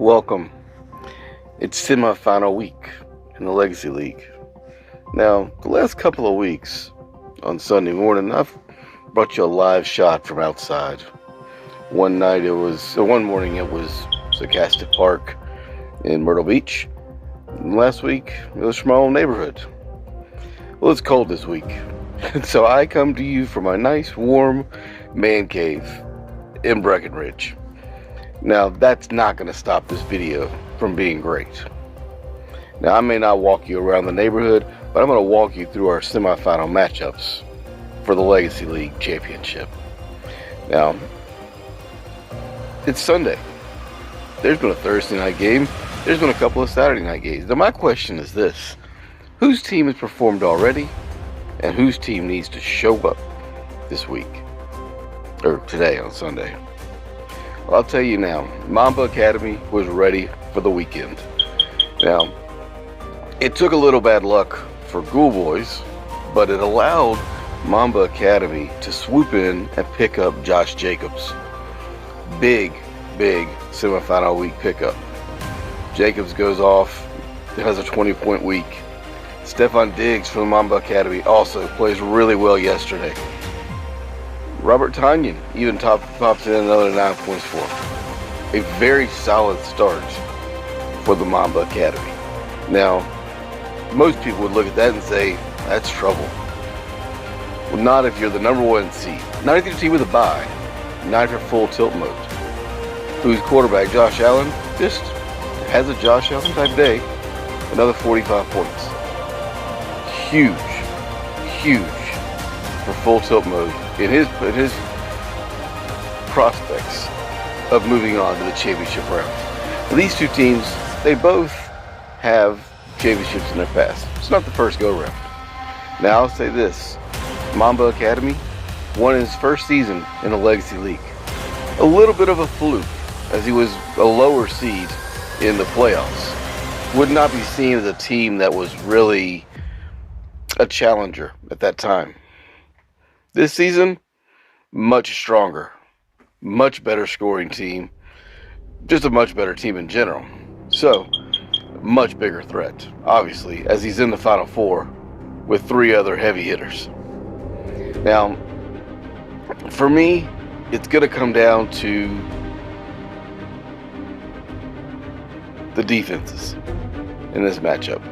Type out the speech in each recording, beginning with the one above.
Welcome. It's semi-final week in the Legacy League. Now, the last couple of weeks, on Sunday morning, I've brought you a live shot from outside. One morning it was Sarcastic Park in Myrtle Beach. And last week, it was from my own neighborhood. Well, it's cold this week. So I come to you from a nice, warm man cave in Breckenridge. Now, that's not going to stop this video from being great. Now, I may not walk you around the neighborhood, but I'm going to walk you through our semifinal matchups for the Legacy League Championship. Now, it's Sunday. There's been a Thursday night game. There's been a couple of Saturday night games. Now, my question is this. Whose team has performed already, and whose team needs to show up this week? Or today on Sunday. Well, I'll tell you now, Mamba Academy was ready for the weekend. Now, it took a little bad luck for Ghoul Boys, but it allowed Mamba Academy to swoop in and pick up Josh Jacobs. Big semifinal week pickup. Jacobs goes off, has a 20-point week. Stefan Diggs from Mamba Academy also plays really well yesterday. Robert Tanyan even pops in another 9 points for him. A very solid start for the Mamba Academy. Now, most people would look at that and say, that's trouble. Well, not if you're the number one seed. Not if you're a team with a bye. Not if you're full tilt mode. Whose quarterback, Josh Allen, just has a Josh Allen type day. Another 45 points. Huge for full tilt mode in his prospects of moving on to the championship round. These two teams, they both have championships in their past. It's not the first go round. Now I'll say this, Mamba Academy won his first season in the Legacy League. A little bit of a fluke, as he was a lower seed in the playoffs. Would not be seen as a team that was really a challenger at that time. This season, much stronger, much better scoring team, just a much better team in general. So, much bigger threat, obviously, as he's in the Final Four with 3 other heavy hitters. Now, for me, it's going to come down to the defenses in this matchup.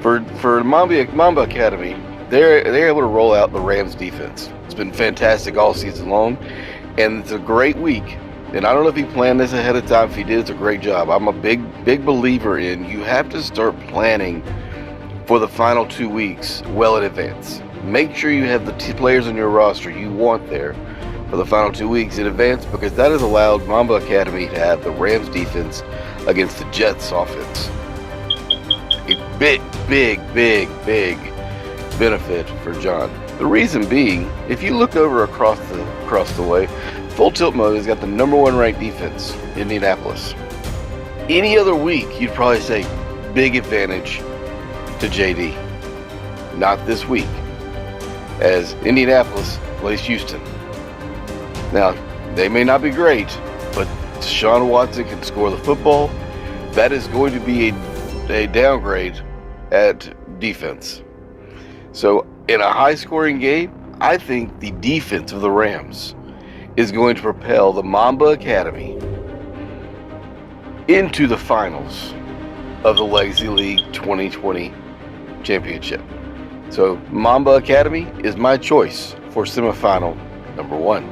For Mamba Academy, they're able to roll out the Rams defense. It's been fantastic all season long, and it's a great week. And I don't know if he planned this ahead of time. If he did, it's a great job. I'm a big believer in you have to start planning for the final 2 weeks well in advance. Make sure you have the players on your roster you want there for the final 2 weeks in advance, because that has allowed Mamba Academy to have the Rams defense against the Jets offense. A big benefit for John. The reason being, if you look over across the way, Full Tilt Mode has got the number 1 ranked defense, Indianapolis. Any other week, you'd probably say big advantage to JD. Not this week, as Indianapolis plays Houston. Now, they may not be great, but Deshaun Watson can score the football. That is going to be a downgrade at defense. So, in a high-scoring game, I think the defense of the Rams is going to propel the Mamba Academy into the finals of the Legacy League 2020 Championship. So, Mamba Academy is my choice for semifinal number 1.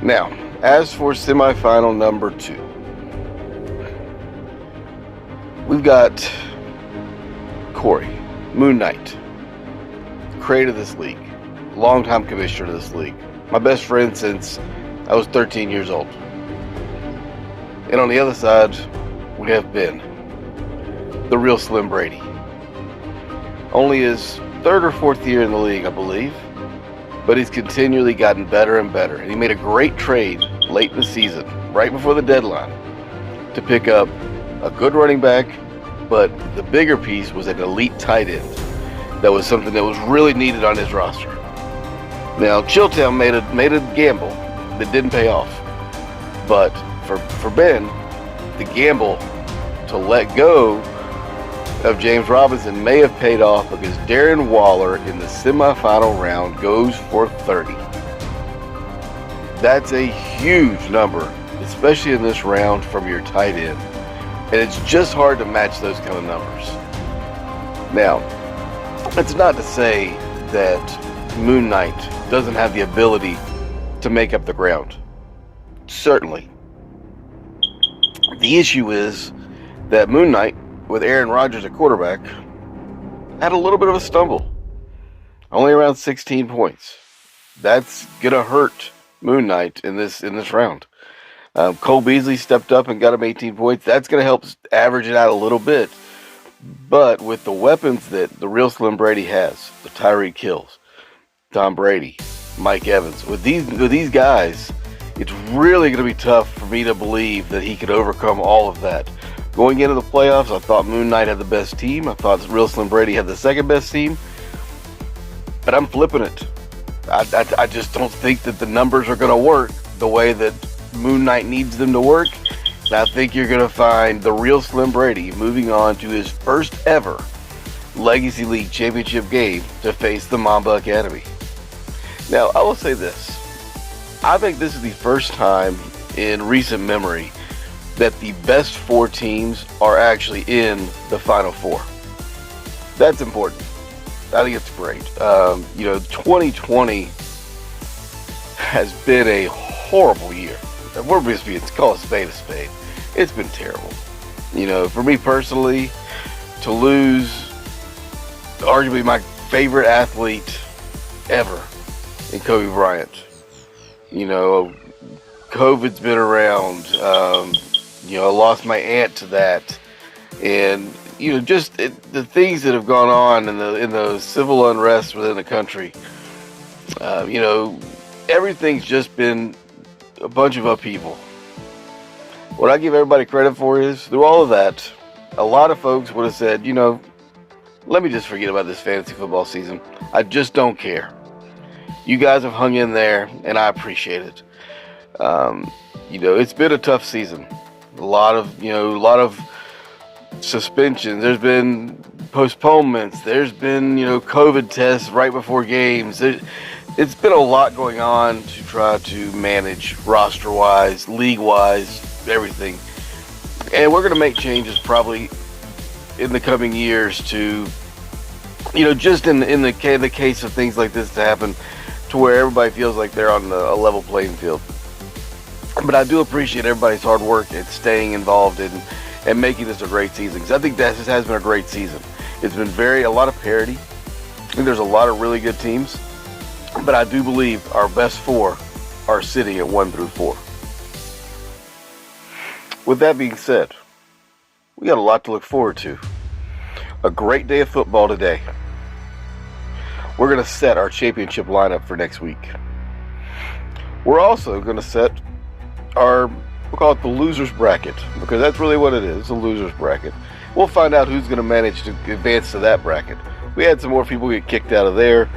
Now, as for semifinal number 2, we've got Corey, Moon Knight, creator of this league, longtime commissioner of this league, my best friend since I was 13 years old. And on the other side, we have Ben, the real Slim Brady. Only his 3rd or 4th year in the league, I believe, but he's continually gotten better and better. And he made a great trade late in the season, right before the deadline, to pick up a good running back, but the bigger piece was an elite tight end. That was something that was really needed on his roster. Now, Chilltown made a gamble that didn't pay off, but for Ben, the gamble to let go of James Robinson may have paid off, because Darren Waller in the semifinal round goes for 30. That's a huge number, especially in this round from your tight end. And it's just hard to match those kind of numbers. Now, that's not to say that Moon Knight doesn't have the ability to make up the ground. Certainly. The issue is that Moon Knight, with Aaron Rodgers at quarterback, had a little bit of a stumble. Only around 16 points. That's gonna hurt Moon Knight in this round. Cole Beasley stepped up and got him 18 points. That's gonna help average it out a little bit. But with the weapons that the real Slim Brady has, the Tyreek Hills, Tom Brady, Mike Evans, with these guys, it's really going to be tough for me to believe that he could overcome all of that. Going into the playoffs, I thought Moon Knight had the best team. I thought real Slim Brady had the second best team. But I'm flipping it. I just don't think that the numbers are going to work the way that Moon Knight needs them to work. And I think you're going to find the real Slim Brady moving on to his first ever Legacy League championship game to face the Mamba Academy. Now, I will say this. I think this is the first time in recent memory that the best four teams are actually in the Final Four. That's important. I think it's great. 2020 has been a horrible year. We're just being called a spade a spade. It's been terrible. For me personally, to lose arguably my favorite athlete ever in Kobe Bryant. COVID's been around. I lost my aunt to that, and the things that have gone on in the civil unrest within the country. Everything's just been a bunch of upheaval. What I give everybody credit for is, through all of that, a lot of folks would have said, let me just forget about this fantasy football season. I just don't care. You guys have hung in there, and I appreciate it. It's been a tough season. A lot of suspensions. There's been postponements. There's been, COVID tests right before games. It's been a lot going on to try to manage roster-wise, league-wise, everything. And we're going to make changes probably in the coming years to, just in the case of things like this to happen, to where everybody feels like they're on a level playing field. But I do appreciate everybody's hard work and staying involved and making this a great season, because I think that just has been a great season. It's been a lot of parity. I think there's a lot of really good teams, but I do believe our best four are sitting at 1 through 4. With that being said, we got a lot to look forward to. A great day of football today. We're going to set our championship lineup for next week. We're also going to set we'll call it the loser's bracket, because that's really what it is, a loser's bracket. We'll find out who's going to manage to advance to that bracket. We had some more people get kicked out of there.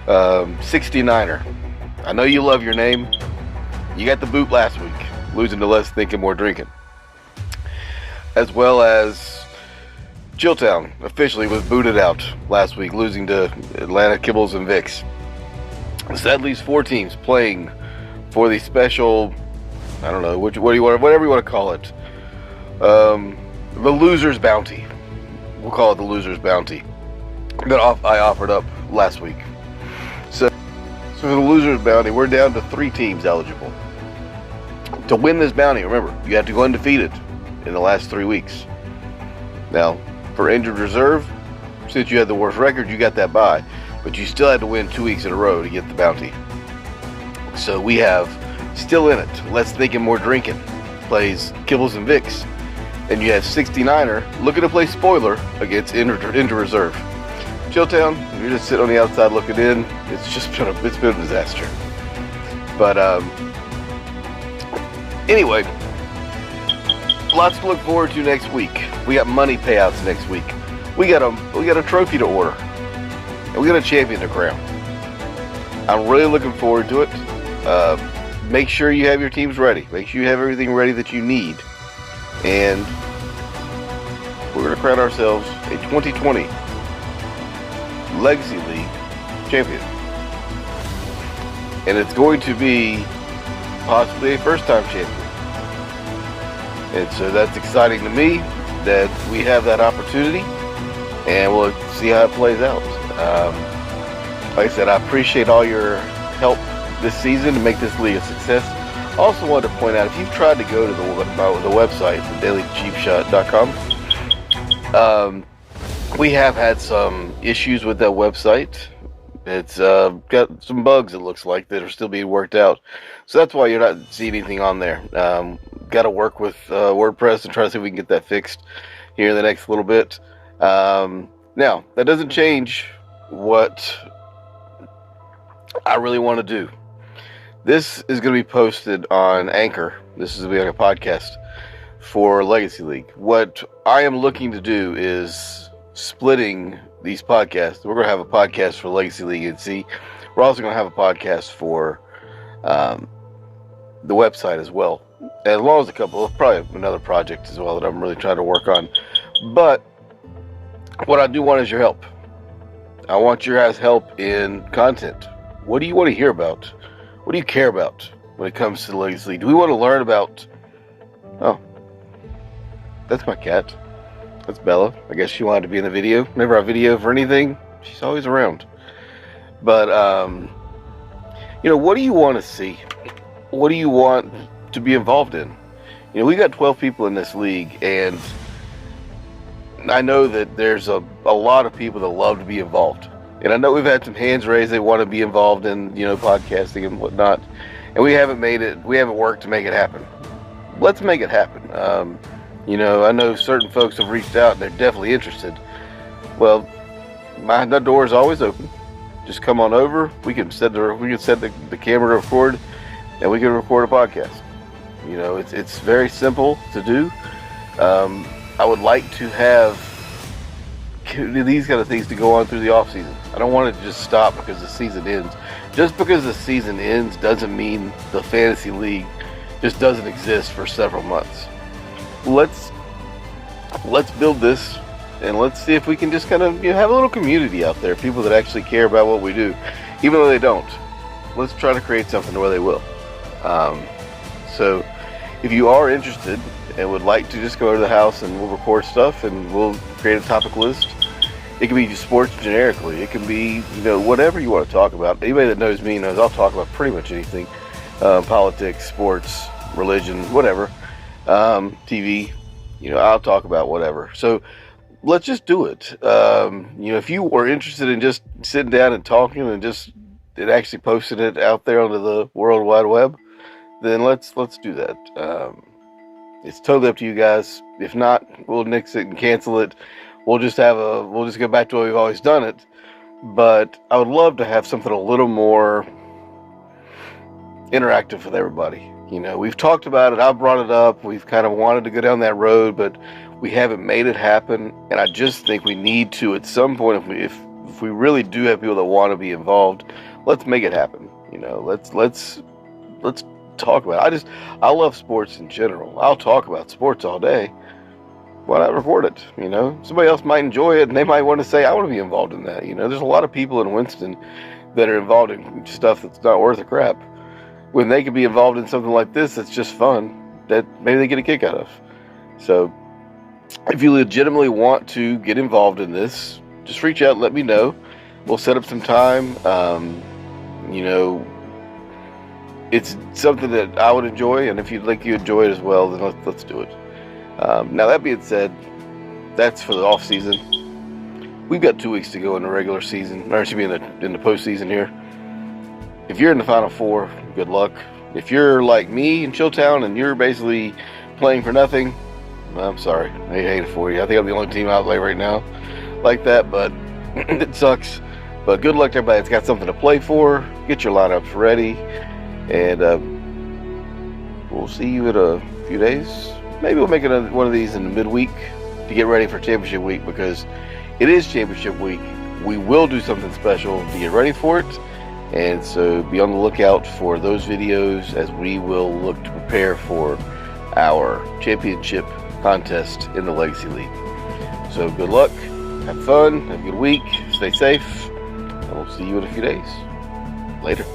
69er. I know you love your name. You got the boot last week, losing to Less Thinking, More Drinking. As well as Chilltown officially was booted out last week, losing to Atlanta Kibbles and Vicks. So that leaves 4 teams playing for the special, I don't know, whatever you want to call it. The loser's bounty. We'll call it the loser's bounty that I offered up last week. So for the loser's bounty, we're down to 3 teams eligible. To win this bounty, remember, you have to go undefeated in the last 3 weeks. Now, for injured reserve, since you had the worst record, you got that bye. But you still had to win 2 weeks in a row to get the bounty. So we have still in it, Less Thinking, More Drinking plays Kibbles and Vicks. And you have 69er looking to play spoiler against injured reserve. Chilltown, you're just sitting on the outside looking in. It's been a disaster. But anyway, lots to look forward to next week. We got money payouts next week. We got a trophy to order, and we got a champion to crown. I'm really looking forward to it. make sure you have your teams ready. Make sure you have everything ready that you need. And we're going to crown ourselves a 2020 Legacy League champion. And it's going to be possibly a first-time champion. And so that's exciting to me that we have that opportunity, and we'll see how it plays out. Like I said, I appreciate all your help this season to make this league a success. I also wanted to point out, if you've tried to go to the website, thedailycheapshot.com, we have had some issues with that website. It's got some bugs, it looks like, that are still being worked out. So that's why you're not seeing anything on there. Got to work with WordPress and try to see if we can get that fixed here in the next little bit. Now, that doesn't change what I really want to do. This is going to be posted on Anchor. This is going to be like a podcast for Legacy League. What I am looking to do is splitting these podcasts. We're going to have a podcast for Legacy League and see. We're also going to have a podcast for the website as well, as well as probably another project as well that I'm really trying to work on. But what I do want is your help. I want your guys' help in content. What do you want to hear about? What do you care about when it comes to the Legacy League? Do we want to learn about... Oh, that's my cat. That's Bella. I guess she wanted to be in the video. Whenever I video for anything, she's always around. But, what do you want to see? What do you want to be involved in? We got 12 people in this league, and I know that there's a lot of people that love to be involved. And I know we've had some hands raised. They want to be involved in, podcasting and whatnot. And we haven't worked to make it happen. Let's make it happen. I know certain folks have reached out and they're definitely interested. Well, my door is always open. Just come on over. We can set the camera to record, and we can record a podcast. It's very simple to do. I would like to have these kind of things to go on through the off season. I don't want it to just stop because the season ends. Just because the season ends doesn't mean the fantasy league just doesn't exist for several months. Let's build this, and let's see if we can just kind of have a little community out there, people that actually care about what we do, even though they don't. Let's try to create something where they will. So if you are interested and would like to just go to the house and we'll record stuff and we'll create a topic list. It can be sports generically. It can be, whatever you want to talk about. Anybody that knows me knows I'll talk about pretty much anything. Politics, sports, religion, whatever. TV, I'll talk about whatever. So let's just do it. If you were interested in just sitting down and talking and actually posting it out there onto the World Wide Web, then let's do that. It's totally up to you guys. If not, we'll nix it and cancel it. We'll just go back to the way we've always done it. But I would love to have something a little more interactive with everybody. We've talked about it. I've brought it up. We've kind of wanted to go down that road, but we haven't made it happen. And I just think we need to, at some point, if we really do have people that want to be involved, let's make it happen. Let's talk about it. I love sports in general. I'll talk about sports all day. Why not record it? Somebody else might enjoy it, and they might want to say, I want to be involved in that. There's a lot of people in Winston that are involved in stuff that's not worth a crap. When they could be involved in something like this that's just fun, that maybe they get a kick out of. So if you legitimately want to get involved in this, just reach out and let me know. We'll set up some time. It's something that I would enjoy, and if you'd like you enjoy it as well, then let's do it. Now that being said, that's for the off season. We've got 2 weeks to go in the regular season, or it should be in the postseason here. If you're in the Final Four, good luck. If you're like me in Chilltown and you're basically playing for nothing, I'm sorry. I hate it for you. I think I'm the only team out there right now like that, but it sucks. But good luck to everybody that's got something to play for. Get your lineups ready, and we'll see you in a few days. Maybe we'll make one of these in the midweek to get ready for championship week, because it is championship week. We will do something special to get ready for it, And so be on the lookout for those videos as we will look to prepare for our championship contest in the Legacy League. So good luck, have fun, have a good week, stay safe, and we'll see you in a few days. Later.